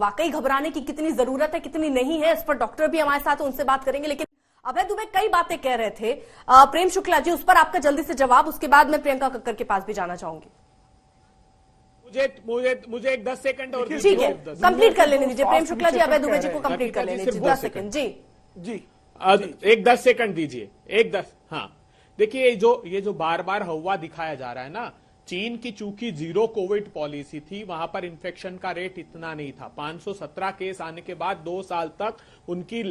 वाकई घबराने की कितनी जरूरत है, कितनी नहीं है, इस पर डॉक्टर भी हमारे साथ, उनसे बात करेंगे। लेकिन अभय दुबे कई बातें कह रहे थे, प्रेम शुक्ला जी, उस पर आपका जल्दी से जवाब, उसके बाद मैं प्रियंका कक्कर के पास भी जाना चाहूंगी। मुझे एक 10 सेकंड और ठीक है, कंप्लीट कर लेने दीजिए प्रेम शुक्ला जी, अभय दुबे जी को कंप्लीट कर लेने दीजिए 10 सेकंड। जी एक 10 सेकंड दीजिए, एक 10। हाँ, देखिए ये जो बार बार हवा दिखाया जा रहा है ना, चीन की चूंकि जीरो कोविड पॉलिसी थी, वहां पर इन्फेक्शन का रेट इतना नहीं था। 517 केस आने के बाद 2 साल तक उनकी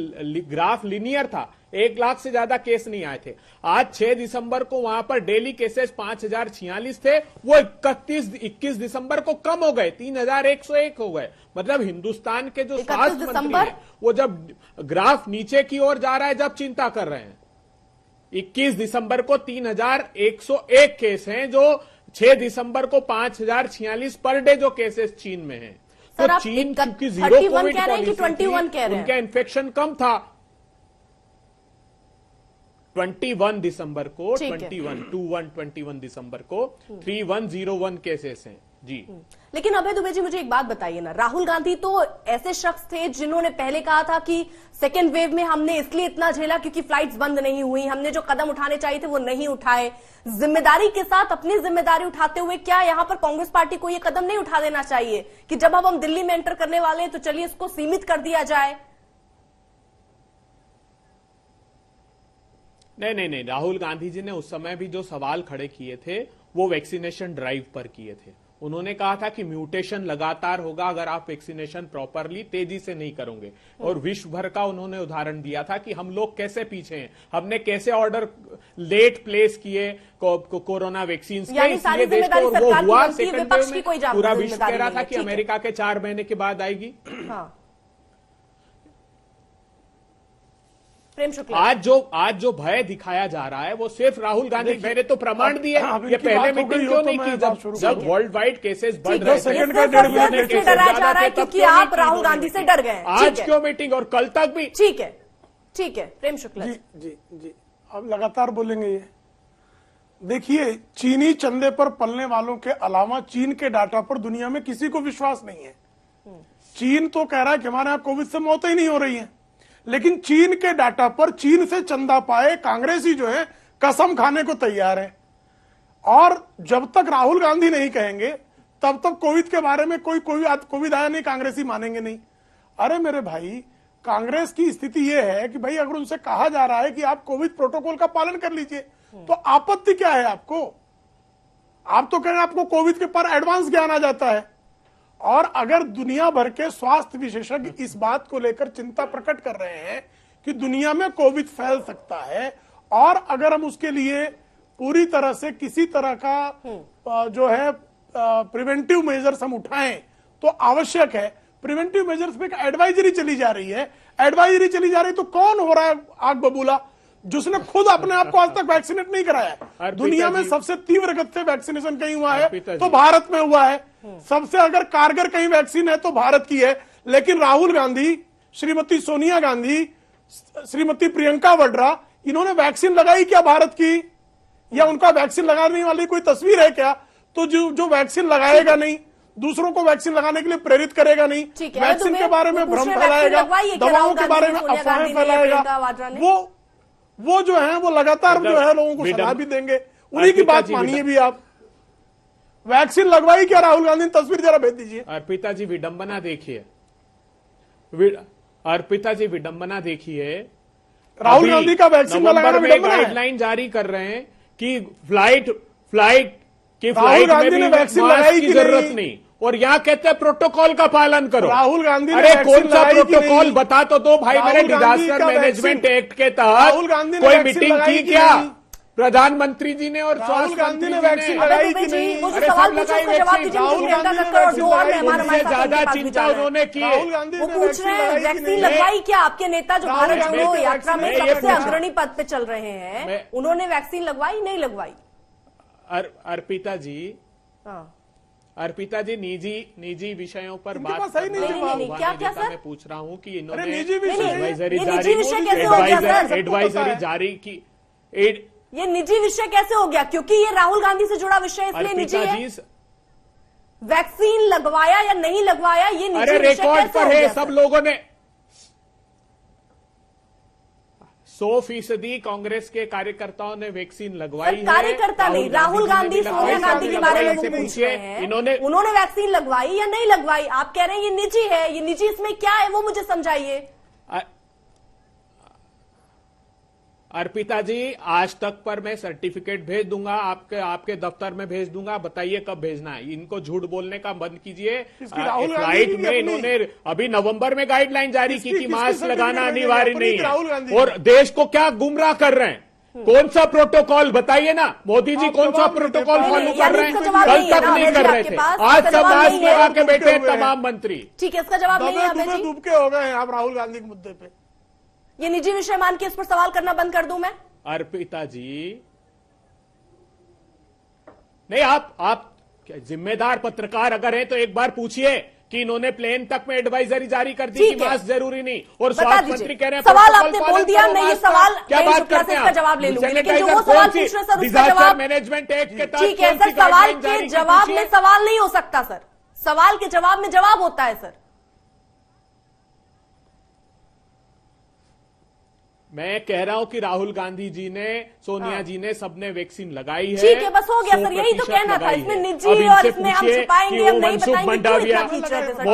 ग्राफ लिनियर था, 1 लाख से ज्यादा केस नहीं आए थे। आज 6 दिसंबर को वहां पर डेली केसेस 5046 थे, वो 21 दिसंबर को कम हो गए, 3101 हो गए। मतलब हिंदुस्तान के जो स्वास्थ्य मंत्री हैं, वो जब ग्राफ नीचे की ओर जा रहा है, जब चिंता कर रहे हैं। 21 दिसंबर को 3101 केस हैं, जो 6 दिसंबर को 5046 पर डे जो केसेस चीन में हैं। तो चीन क्योंकि जीरो कोविड पॉलिसी थी, उनका इन्फेक्शन कम था। 21 दिसंबर को 21 दिसंबर को 3101 केसेस हैं जी। लेकिन अभय दुबे जी, मुझे एक बात बताइए ना, राहुल गांधी तो ऐसे शख्स थे जिन्होंने पहले कहा था कि सेकेंड वेव में हमने इसलिए इतना झेला क्योंकि फ्लाइट्स बंद नहीं हुई, हमने जो कदम उठाने चाहिए थे वो नहीं उठाए। जिम्मेदारी के साथ अपनी जिम्मेदारी उठाते हुए क्या यहां पर कांग्रेस पार्टी को ये कदम नहीं उठा देना चाहिए कि जब अब हम दिल्ली में एंटर करने वाले हैं तो चलिए इसको सीमित कर दिया जाए? नहीं, राहुल गांधी जी ने उस समय भी जो सवाल खड़े किए थे वो वैक्सीनेशन ड्राइव पर किए थे। उन्होंने कहा था कि म्यूटेशन लगातार होगा अगर आप वैक्सीनेशन प्रॉपरली तेजी से नहीं करोगे। और विश्व भर का उन्होंने उदाहरण दिया था कि हम लोग कैसे पीछे हैं, हमने कैसे ऑर्डर लेट प्लेस किए कोरोना वैक्सीन के, इसलिए देश को वो हुआ सेकंड वेव में। पूरा विश्व कह रहा था कि अमेरिका के 4 महीने के बाद आएगी। आज जो भय दिखाया जा रहा है वो सिर्फ राहुल गांधी, मैंने तो प्रमाण दिए। ये पहले मीटिंग क्यों नहीं की जब वर्ल्ड वाइड केसेस बढ़ रहे थे? डराया जा रहा है क्योंकि आप राहुल गांधी से डर गए। आज क्यों मीटिंग, और कल तक भी? ठीक है प्रेम शुक्ला जी, अब लगातार बोलेंगे ये। देखिए, चीनी चंदे पर पलने वालों के अलावा चीन के डाटा पर दुनिया में किसी को विश्वास नहीं है। चीन तो कह रहा है कि हमारे यहाँ कोविड से मौतें ही नहीं हो रही है, लेकिन चीन के डाटा पर चीन से चंदा पाए कांग्रेसी जो है कसम खाने को तैयार है। और जब तक राहुल गांधी नहीं कहेंगे तब तक कोविड के बारे में कोविड आया नहीं, कांग्रेसी मानेंगे नहीं। अरे मेरे भाई, कांग्रेस की स्थिति यह है कि भाई अगर उनसे कहा जा रहा है कि आप कोविड प्रोटोकॉल का पालन कर लीजिए तो आपत्ति क्या है आपको? आप तो कह रहे हैं आपको कोविड के पर एडवांस ज्ञान आ जाता है। और अगर दुनिया भर के स्वास्थ्य विशेषज्ञ इस बात को लेकर चिंता प्रकट कर रहे हैं कि दुनिया में कोविड फैल सकता है, और अगर हम उसके लिए पूरी तरह से किसी तरह का जो है प्रिवेंटिव मेजर्स हम उठाएं तो आवश्यक है। प्रिवेंटिव मेजर्स में एडवाइजरी चली जा रही है, तो कौन हो रहा है आग बबूला? जिसने खुद अपने आप को आज तक वैक्सीनेट नहीं कराया है। दुनिया में सबसे तीव्र गति से वैक्सीनेशन कहीं हुआ है तो भारत में हुआ है। सबसे अगर कारगर कहीं वैक्सीन है तो भारत की है। लेकिन राहुल गांधी, श्रीमती सोनिया गांधी, श्रीमती प्रियंका वाड्रा, इन्होंने वैक्सीन लगाई क्या भारत की? या उनका वैक्सीन लगाने वाली कोई तस्वीर है क्या? तो जो वैक्सीन लगाएगा नहीं, दूसरों को वैक्सीन लगाने के लिए प्रेरित करेगा नहीं, वैक्सीन के बारे में भ्रम फैलाएगा, दवाओं के बारे में अफवाहें फैलाएगा, वो जो है वो लगातार जो है लोगों को सलाह भी देंगे। उन्हीं की बात मानिए भी आप। वैक्सीन लगवाई क्या राहुल गांधी? तस्वीर जरा भेज दीजिए। अर्पिता जी विडंबना देखिए, राहुल गांधी का वैक्सीन लगाना विडंबना है। गाइडलाइन जारी कर रहे हैं कि फ्लाइट गांधी ने वैक्सीन लगाई की जरूरत नहीं, और यहाँ कहते हैं प्रोटोकॉल का पालन करो। राहुल गांधी अरे कौन सा प्रोटोकॉल बता तो दो भाई। मेरे डिजास्टर मैनेजमेंट एक्ट के तहत कोई मीटिंग की क्या प्रधानमंत्री जी ने और राहुल गांधी ने वैक्सीन लगाई कि नहीं? ज्यादा चिंता उन्होंने की। वो पूछ रहे हैं वैक्सीन लगवाई क्या? आपके नेता जो भारत जोड़ो यात्रा में सबसे अग्रणी पद पे चल रहे हैं, उन्होंने वैक्सीन लगवाई नहीं लगवाई? अर्पिता जी निजी विषयों पर बात नहीं, क्या सर? मैं पूछ रहा हूँ कि इन्होंने एडवाइजरी जारी की। ये निजी विषय कैसे हो गया? क्योंकि ये राहुल गांधी से जुड़ा विषय इसलिए निजी है। वैक्सीन लगवाया या नहीं लगवाया ये निजी अरे विषय रिकॉर्ड कैसे पर हो है, गया, सब सर? लोगों ने 100% कांग्रेस के कार्यकर्ताओं ने वैक्सीन लगवाई है। कार्यकर्ता नहीं, राहुल गांधी सोनिया गांधी के बारे में वो से पूछ पूछिए, रहे हैं, इन्होंने वैक्सीन लगवाई या नहीं लगवाई? आप कह रहे हैं ये निजी है, ये निजी इसमें क्या है वो मुझे समझाइए। अर्पिता जी, आज तक पर मैं सर्टिफिकेट भेज दूंगा, आपके दफ्तर में भेज दूंगा, बताइए कब भेजना है। इनको झूठ बोलने का बंद कीजिए। फ्लाइट में इन्होंने अभी नवंबर में गाइडलाइन जारी की कि मास्क लगाना अनिवार्य नहीं है, और देश को क्या गुमराह कर रहे हैं। कौन सा प्रोटोकॉल बताइए ना, मोदी जी कौन सा प्रोटोकॉल फॉलो कर रहे हैं? कल तक नहीं कर रहे थे, आज सब मास्क लगा के बैठे तमाम मंत्री। ठीक है, इसका जवाब नहीं है अभय जी। डूब के हो गए हैं आप राहुल गांधी के मुद्दे पे। ये निजी विषय मान के इस पर सवाल करना बंद कर दूं मैं? अर्पिता जी, नहीं, आप जिम्मेदार पत्रकार अगर हैं तो एक बार पूछिए कि इन्होंने प्लेन तक में एडवाइजरी जारी कर दी कि मास्क जरूरी नहीं, और स्वास्थ्य मंत्री कह रहे हैं सवाल आपने बोल दिया। मैं ये सवाल क्या बात करते हैं, इसका जवाब ले लूंगी, लेकिन जो वो सैनिटाइजर सवाल कौन सी पूछ रहे सर उसका डिजास्टर जवाब मैनेजमेंट एक्ट के तहत ठीक है सर, सवाल के जवाब में सवाल नहीं हो सकता सर, सवाल के जवाब में जवाब होता है सर। मैं कह रहा हूं कि राहुल गांधी जी ने, सोनिया जी ने, सबने वैक्सीन लगाई है। ठीक है, बस हो गया सर, यही तो कहना था। इसमें निजी और इसमें हम छुपाएंगे, हम नहीं बताएंगे, क्यों इतना खींच रहे थे सर?